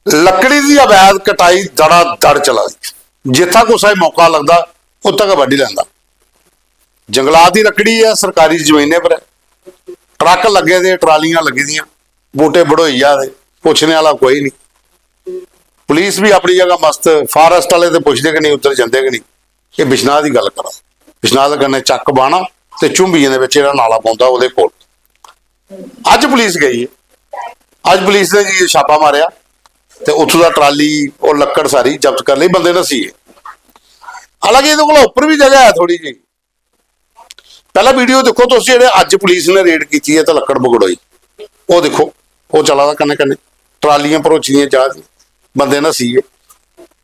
लकड़ी की अवैध कटाई दड़ा दड़ चला दी। जिथा कुछ मौका लगता उत्थे का वड्डी लैंदा। जंगलात की लकड़ी है, सरकारी जमीने पर है, ट्रक लगे दे, ट्रालियां लगी दियां, बूटे बढ़ोई जा दे, पुछने वाला कोई नहीं। पुलिस भी अपनी जगह मस्त, फारैसट वाले तो पुछते कि नहीं, उधर जाते कि नहीं। ये बिश्नाह की गल करा, बिश्नाह कन्नै चक बाना ते झुंबियां दे विच जिहड़ा नाला पौंदा उहदे कोल अज पुलिस गई है। अज पुलिस ने जी छापा मारिया ते उत्थों दा ट्राली और लक्कड़ सारी जब्त कर ली, बंदे नसी है। हालांकि इहदे कोल उपर भी जगह है थोड़ी जी। पहला वीडियो देखो तुम जो अज पुलिस ने रेड की है तो लक्कड़ बगड़ोई, वो देखो वो चला दा कन्ने कन्ने, ट्रालियां भरोचियां जा दी, बंदे नसी है।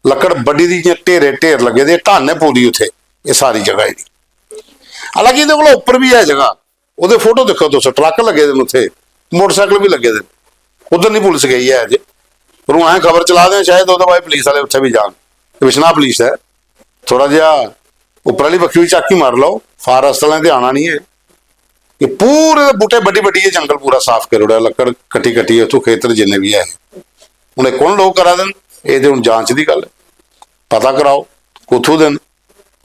लक्कड़ बड्डी दी ढेरे ढेर लगे दे, ढान है पूरी उत्थे ये सारी जगह जी। हालांकि इहदे कोल उपर भी है जगह, वो फोटो देखो तुम, ट्रक लगे दे उत्थे, मोटरसाइकिल भी लगे दे। उधर नहीं पुलिस गई है अज, पर हूँ ऐ खबर चला दें शायद वो बाद पुलिस वाले उत्थे भी जान। बिश्नाह पुलिस है, थोड़ा जिहा उपर वाली बखी भी चक ही मार लो, फारैसट वाले ध्यान आनी है कि पूरे बूटे बड़ी बड़ी है, जंगल पूरा साफ कर उड़ा, लकड़ कट्टी कट्टी उतों खेतर जिन्ने भी है हूँ कौन लोग करा देन। ये तो हूँ जांच की गल है, पता कराओ कुथू दिन,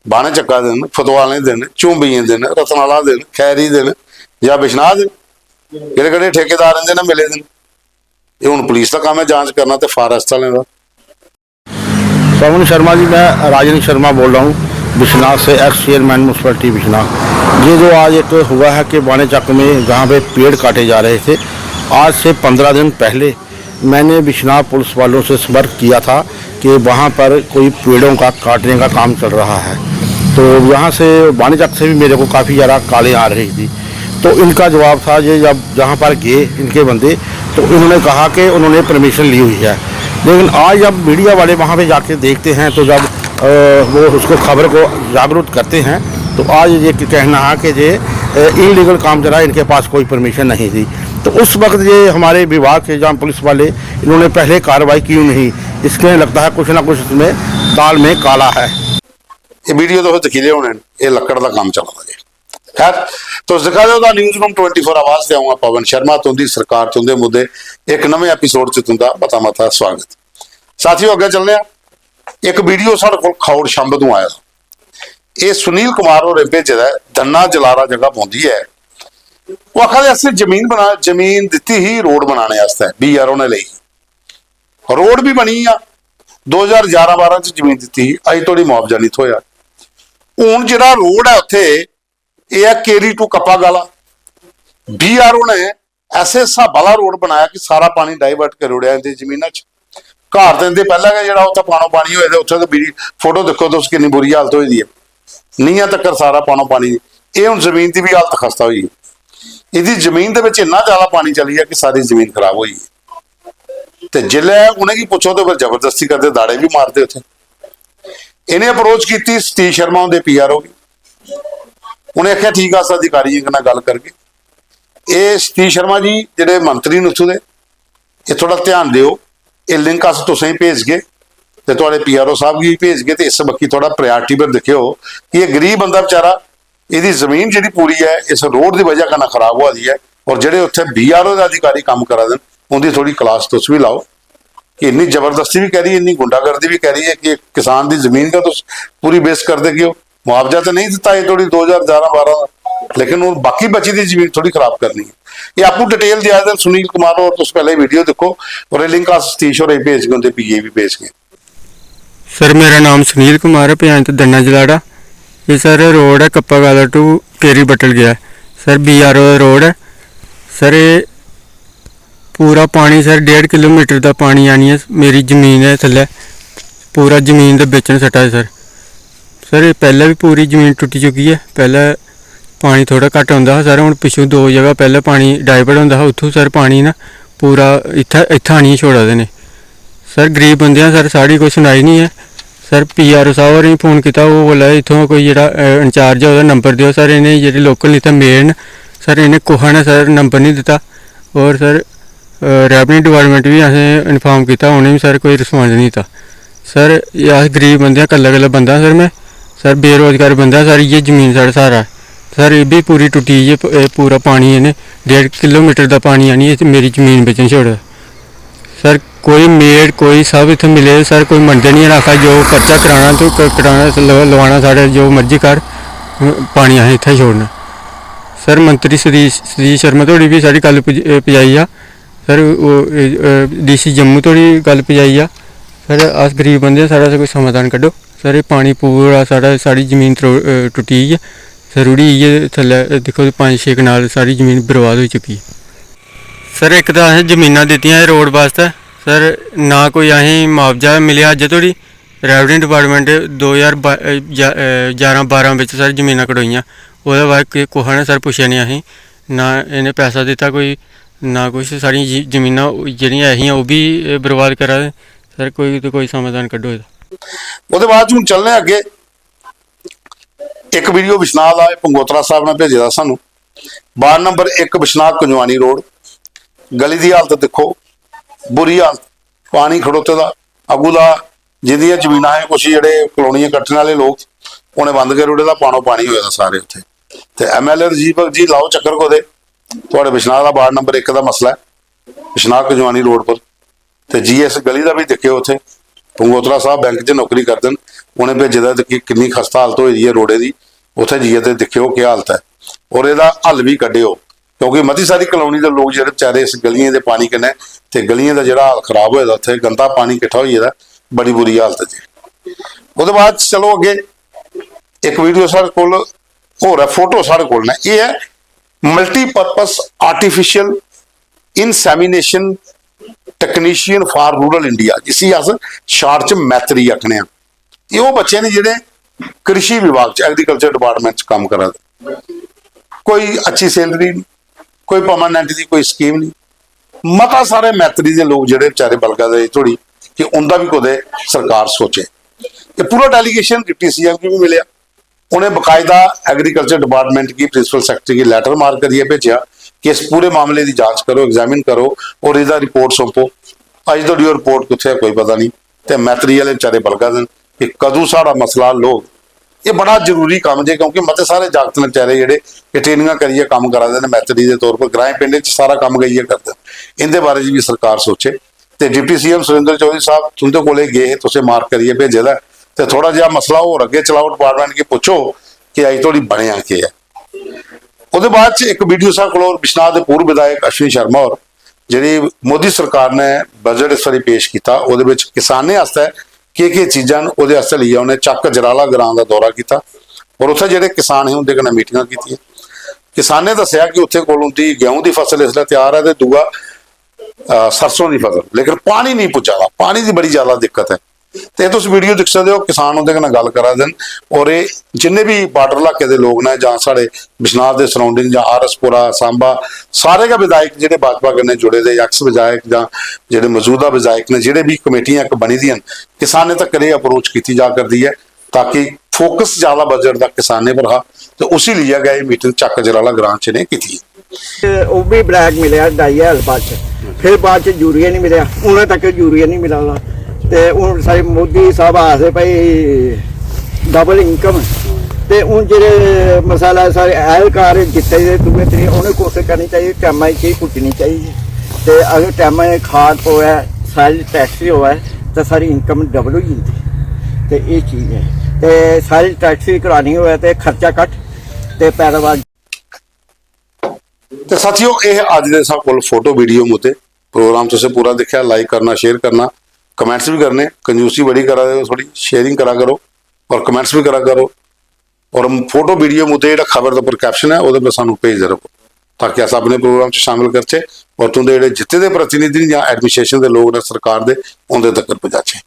बाणे चक्का दिन, फतवाले दिन, झुंबियां दिन, रतनाला दिन, खैरी दिन या बिश्नाह दिन, किहड़े किहड़े ठेकेदार इहदे नाल मिले दिन। ये हूँ पुलिस का काम है जांच करना, तो फारैसट वाले का। पवन शर्मा जी, मैं राजन शर्मा बोल रहा हूँ बिश्नाह से, एक्स चेयरमैन म्यूनसिपलिटी बिश्नाह। ये जो आज एक हुआ है कि बाणे चक में जहाँ पे पेड़ काटे जा रहे थे, आज से 15 दिन पहले मैंने बिश्नाह पुलिस वालों से संपर्क किया था कि वहाँ पर कोई पेड़ों का काटने का काम चल रहा है। तो यहाँ से बाणे चक से भी मेरे को काफ़ी ज़्यादा कालें आ रही थी। तो इनका जवाब था ये, जब जहाँ पर गए इनके बंदे तो इन्होंने कहा कि उन्होंने परमिशन ली हुई है। लेकिन आज जब मीडिया वाले वहाँ पे जाके देखते हैं तो जब वो उसको खबर को जागरूक करते हैं तो आज ये कहना है कि ये इलीगल काम चला, इनके पास कोई परमिशन नहीं थी। तो उस वक्त ये हमारे विभाग के जहाँ पुलिस वाले इन्होंने पहले कार्रवाई क्यों नहीं, इसके लगता है कुछ ना कुछ इसमें दाल में काला है। ये वीडियो तो दिखी होने, ये लकड़ का काम चला जी। खैर तो दिखा दो न्यूज़ रूम 24 आवाज़ से आऊँगा पवन शर्मा, तुंदी सरकार तुंदे मुद्दे एक नवे एपीसोड से तुंदा मता मता स्वागत। साथियों अगे चलने एक वीडियो साढ़े को खौड़ शंभ तो आया, ये सुनील कुमार होरें भेजे दा, धन्ना जलारा जगह पौंदी है। वो आखा असें जमीन दिती ही रोड बनाने वास्ते, BRO ने ली, रोड भी बनी आ 2011-12 च जमीन दिती, अज थोड़ी मुआवजा नहीं थोया। हुण जिहड़ा रोड है उत्थे ये है केरी टू कप्पा गाला, BRO ने ऐसे हिसाब वाला रोड बनाया कि सारा पानी डाइवर्ट कर उड़िया इनकी जमीनों च। घर देंदे पहला जो उत्थे पानो पानी होए उत्थे तो मेरी फोटो देखो तुम कितनी बुरी हालत हुई है, नींहां तक सारा पानो पानी। ये हुण जमीन की भी हालत खस्ता हुई है, इसकी जमीन के इन्ना ज्यादा पानी चली है कि सारी जमीन खराब हुई है। तो जिले उन्हें की पूछो तो फिर जबरदस्ती करते, दाड़े भी मारते उत्थे। इन्हें अप्रोच की सतीश शर्मा उनके PRO की, उन्हें आख्या ठीक है अधिकारी नाल गल करके। ये सतीश शर्मा जी जिहड़े मंत्री ने उत्थों दे, ये थोड़ा ध्यान दिओ, ये लिंक अस तुसीं भेज गए तो तुहाडे PRO साहब भी भेज गए, तो इस बक्की थोड़ा प्रायोरिटी पर देखियो कि ये गरीब बंदा बेचारा, इसकी जमीन जी पूरी है इस रोड की वजह करना खराब हो रही है। और जोड़े उत्थे BRO के अधिकारी काम करा देन उनकी थोड़ी क्लास तुस भी लाओ कि इन्नी जबरदस्ती भी कह रही है, इन्नी गुंडागर्दी भी कह रही है कि किसान की जमीन का तुस पूरी बेस कर देगी। मुआवजा तो नहीं दिता ये थोड़ी 2011-12, लेकिन वो बाकी बची दी जमीन थोड़ी खराब करनी है। ये आपको डिटेल दिया दें सुनील कुमार और तुस पहले वीडियो देखो, और लिंक सतीश और भेज गए, उनके PA भी भेज गए। सर मेरा नाम सुनील कुमार है, पंचायत धन्ना जलाड़ा। ये सर रोड है कप्पा गाला टू केरी बटल गया सर, BRO रोड है सर। ये पूरा पानी सर 1.5 किलोमीटर का पानी आनी है, मेरी जमीन है थल्ले, पूरा जमीन के बेचन सटा है सर। सर ये पहले भी पूरी जमीन टुटी चुकी है, पहले पानी थोड़ा घट आता है सर, हूँ पिछों 2 जगह पहले पानी डाइवर्ट होंदा हा, उत्थों सर पानी ना पूरा इत्थै आनिए छोड़ा दे ने सर। गरीब बंदे सर, साड़ी कोई सुनाई नहीं है सर। PRO साहब होरें फोन किया, वो बोला इत्थों कोई जेह्ड़ा इंचार्ज है उसका नंबर दिओ सर। इन्हें जेह्ड़े लोकल इत्थै मेयर न सर, इन्हें कुसै ने सर नंबर नहीं दिता। और सर रेवन्यू डिपार्टमेंट भी असें इन्फॉर्म किया, उन्हें भी सर कोई रिस्पांस नहीं दिता सर। अस गरीब बंदे कल्ला बंदा सर, मैं सर बेरोजगार बंदा सर। ये जमीन साढ़ा सारा सर, ये भी पूरी टुटी, ये पूरा पानी इन्हें 1.5 किलोमीटर का पानी आनी है, मेरी जमीन बेचन छोड़ सर कोई मेड कोई सब इत्थे मिले सर, कोई मनदे नहीं आखा जो पर्चा कराना तो कराना लवाना साढ़े जो मर्जी कर, पानी असें इत्थे छोड़ना। सर मंत्री सतीश शर्मा धोड़ी भी साढ़ी गल पजाई आ सर, DC जम्मू धोड़ी गल पजाई आ सर। अस गरीब बंदे साढ़ा कोई समाधान कड्ढो सर। एह् पानी पूरा साढ़ी जमीन टुट्टी है सर, रुढ़ी है थल्ले दिक्खो 5-6 कनाल सारी जमीन बर्बाद हो चुकी है सर। एक तो असें जमीनां दित्तियां रोड वास्ते सर, ना कोई असें मुआवजा मिलेआ अज्ज धोड़ी। रेवन्यू डिपार्टमेंट 2011-12 बिच सर जमीनां कटोइयां, ओह्दे बाद कुसै ने सर पुच्छेआ नहीं असें, ना इन्हें पैसा दित्ता कोई ना कुछ। साढ़ी जमीनां जेह्ड़ियां ऐहियां ओह् बी बर्बाद करा दे सर। कोई समाधान कड्ढो एह्दा। ਉਹਦੇ ਬਾਅਦ ਹੁਣ ਚੱਲਨੇ ਅੱਗੇ ਇੱਕ ਵੀਡੀਓ ਬਿਸ਼ਨਾਹ ਦਾ ਪੰਗੋਤਰਾ ਸਾਹਿਬ ਨੇ ਭੇਜਿਆ ਸਾਨੂੰ। ਵਾਰਡ ਨੰਬਰ 1 ਬਿਸ਼ਨਾਹ ਕੰਜਵਾਨੀ ਰੋਡ, ਗਲੀ ਦੀ ਹਾਲਤ ਦੇਖੋ, ਬੁਰੀ ਹਾਲਤ, ਪਾਣੀ ਖੜੋਤੇ ਦਾ ਅਗੂ ਦਾ ਜਿਹਦੀਆਂ ਜ਼ਮੀਨਾਂ ਹੈ ਕੁਛ ਜਿਹੜੇ ਕਲੋਨੀਆਂ ਕੱਟਣ ਵਾਲੇ ਲੋਕ ਉਹਨੇ ਬੰਦ ਕੇ ਰੋੜੇ ਦਾ ਪਾਣੀ ਹੋਇਆ ਸਾਰੇ ਉੱਥੇ। ਤੇ MLA ਰਜੀਵ ਜੀ ਲਾਓ ਚੱਕਰ ਕੋ ਦੇ, ਤੁਹਾਡੇ ਬਿਸ਼ਨਾਹ ਦਾ ਵਾਰਡ ਨੰਬਰ 1 ਦਾ ਮਸਲਾ ਹੈ ਬਿਸ਼ਨਾਹ ਕੰਜਵਾਨੀ ਰੋਡ ਪਰ। ਤੇ GS ਗਲੀ ਦਾ ਵੀ ਦੇਖਿਓ ਉੱਥੇ ਪੰਗੋਤਰਾ ਸਾਹਿਬ ਬੈਂਕ 'ਚ ਨੌਕਰੀ ਕਰਦੇ ਨੇ, ਉਹਨੇ ਭੇਜਿਆ ਕਿ ਕਿੰਨੀ ਖਸਤਾ ਹਾਲਤ ਹੋਈ ਹੈ ਰੋਡੇ ਦੀ। ਉੱਥੇ ਜੀਏ ਤੇ ਦੇਖਿਓ ਕੀ ਹਾਲਤ ਹੈ ਔਰ ਇਹਦਾ ਹੱਲ ਵੀ ਕੱਢਿਓ, ਕਿਉਂਕਿ ਮਤੀ ਸਾਰੀ ਕਲੋਨੀ ਦੇ ਲੋਕ ਜਿਹੜੇ ਵਿਚਾਰੇ ਇਸ ਗਲੀਆਂ ਦੇ ਪਾਣੀ ਕਨੇ ਤੇ ਗਲੀਆਂ ਦਾ ਜਿਹੜਾ ਹਾਲ ਖਰਾਬ ਹੋਇਆ ਉੱਥੇ ਗੰਦਾ ਪਾਣੀ ਇਕੱਠਾ ਹੋਈ ਇਹਦਾ ਬੜੀ ਬੁਰੀ ਹਾਲਤ ਹੈ ਜੀ। ਉਹਦੇ ਬਾਅਦ ਚਲੋ ਅੱਗੇ ਇੱਕ ਵੀਡੀਓ ਸਾਡੇ ਕੋਲ ਹੋਰ ਹੈ, ਫੋਟੋ ਸਾਡੇ ਕੋਲ ਨੇ। ਇਹ ਹੈ multipurpose artificial insemination technician for rural India, ਜਿਸੀ ਅਸ ਸ਼ਾਰਟ ਚ ਮੈਤਰੀ ਆਖਣੇ ਆ। ਇਹ ਉਹ ਬੱਚੇ ਨੇ ਜਿਹੜੇ कृषि विभाग च एग्रीकल्चर डिपार्टमेंट च काम करा दे, कोई अच्छी सैलरी नहीं, कोई परमानेंट की कोई स्कीम नहीं। मता सारे मैत्री के लोग ਜਿਹੜੇ ਵਿਚਾਰੇ ਬਲਗਾ ਦੇ ਥੋੜੀ ਕਿ ਉਹਦਾ ਵੀ ਕੋਦੇ ਸਰਕਾਰ ਸੋਚੇ। ਇਹ ਪੂਰਾ ਡੈਲੀਗੇਸ਼ਨ डिप्टी CM की भी मिले, उन्हें बाकायदा एग्रीकल्चर डिपार्टमेंट की प्रिंसिपल सेक्रेटरी की लैटर मार करिए भेजा कि इस पूरे मामले की जांच करो, एग्जामिन करो और इसका रिपोर्ट सौंपो। अज थोड़ी वो रिपोर्ट कुछ है कोई पता नहीं। तो मैत्री वाले बेचारे बलगा देन कि कदों साड़ा मसला लोग, ये बड़ा जरूरी काम जे, क्योंकि मते सारे जागत ने बेचारे जेडे ट्रेनिंग करिए काम करा दे मैत्री के तौर पर ग्राएं पिंड सारा काम गई करते। इनके बारे भी सरकार सोचे। तो डिप्टी CM सुरेंद्र चौधरी साहब तुंदे कोले गए, तुसे मार करिए भेजे दा, तो थोड़ा जहा मसला होर अगे चलाओ डिपार्टमेंट की, पुछो कि अज थोड़ी बनया कि है। उसके बाद एक वीडियो साहब को बिश्नाह के पूर्व विधायक अश्विनी शर्मा और जी मोदी सरकार ने बजट इस बारी पेश किया, वो किसाने वास्ते कि चीज़ां वो लिया। उन्हें चक जराला ग्रां का दौरा किया और उत्थे जेडे किसान है उनके कन्नै मीटिंगां कीतियां। किसाने दस्सिया कि उत्थे कोल उनकी गेहूं की फसल इसलिए तैयार है, तो दूआ सरसों की फसल, लेकिन पानी नहीं पुज्जा, पानी की बड़ी ज़्यादा दिक्कत है। तो तुम वीडियो देख सकते हो, किसान उनके कन्नै गल करा देन और ये जिन्ने भी बार्डर इलाके के लोग ने जां साढ़े बिश्नाह के सराउंडिंग जां आरसपुरा सांबा सारे का विधायक जिहड़े भाजपा कन्नै जुड़े दे एक्स विधायक जां जिहड़े मौजूदा विधायक ने जिहड़े भी कमेटियां एक बनी दियां किसाने तक ये अप्रोच की जा करती है, ताकि फोकस ज़्यादा बजट का किसाने पर हा। तो उसी लिया गया ये मीटिंग चक जराला ग्रां च ने की। ਉਹ ਵੀ ਬਲੈਕ ਮਿਲਿਆ 2.5 ਬਾਅਦ ਚ, ਫਿਰ ਬਾਅਦ ਚ ਯੂਰੀਆ ਨਹੀਂ ਮਿਲਿਆ, ਉਹਨਾਂ ਤੱਕ ਯੂਰੀਆ ਨਹੀਂ ਮਿਲਿਆ। ਤੇ ਹੁਣ ਸਾਰੇ ਮੋਦੀ ਸਾਹਿਬ ਆਖਦੇ ਭਾਈ ਡਬਲ ਇਨਕਮ, ਤੇ ਹੁਣ ਜਿਹੜੇ ਮਸਾਲਾ ਸਾਰੇ ਐਲਕਾਰ ਜਿੱਤੇ ਦੇ ਦੂਏ ਤਰੀ ਉਹਨੇ ਕੋਸ਼ਿਸ਼ ਕਰਨੀ ਚਾਹੀਦੀ, ਟਾਈਮਾਂ 'ਚ ਹੀ ਪੁੱਜਣੀ ਚਾਹੀਦੀ। ਤੇ ਅਗਰ ਟਾਈਮਾਂ 'ਚ ਖਾਦ ਹੋਇਆ ਸਾਰੀ ਟੈਕਸ ਹੋਇਆ ਤਾਂ ਸਾਰੀ ਇਨਕਮ ਡਬਲ ਹੋ ਜਾਂਦੀ। ਤੇ ਇਹ ਚੀਜ਼ ਹੈ, ਤੇ ਸਾਰੀ ਟੈਕਸ ਕਰਾਉਣੀ ਹੋਇਆ ਤੇ ਖਰਚਾ ਘੱਟ ਤੇ ਪੈਦਾਵਾਰ। तो साथियों ये अज दे साडे कोल फोटो वीडियो मुद्दे प्रोग्राम तुसें पूरा देखा, लाइक करना, शेयर करना, कमेंट्स भी करने, कंजूसी बड़ी करा दे, थोड़ी शेयरिंग करा करो और कमेंट्स भी करा करो। और फोटो वीडियो मुद्दे जो खबर के उपर कैप्शन है वो सानू भेजते रहो, ताकि अस अपने प्रोग्राम च शामिल करचे और तुंदे जिते दे प्रतिनिधि या एडमिनिस्ट्रेशन के लोग ने सरकार के उनके तक पहुँचाचे।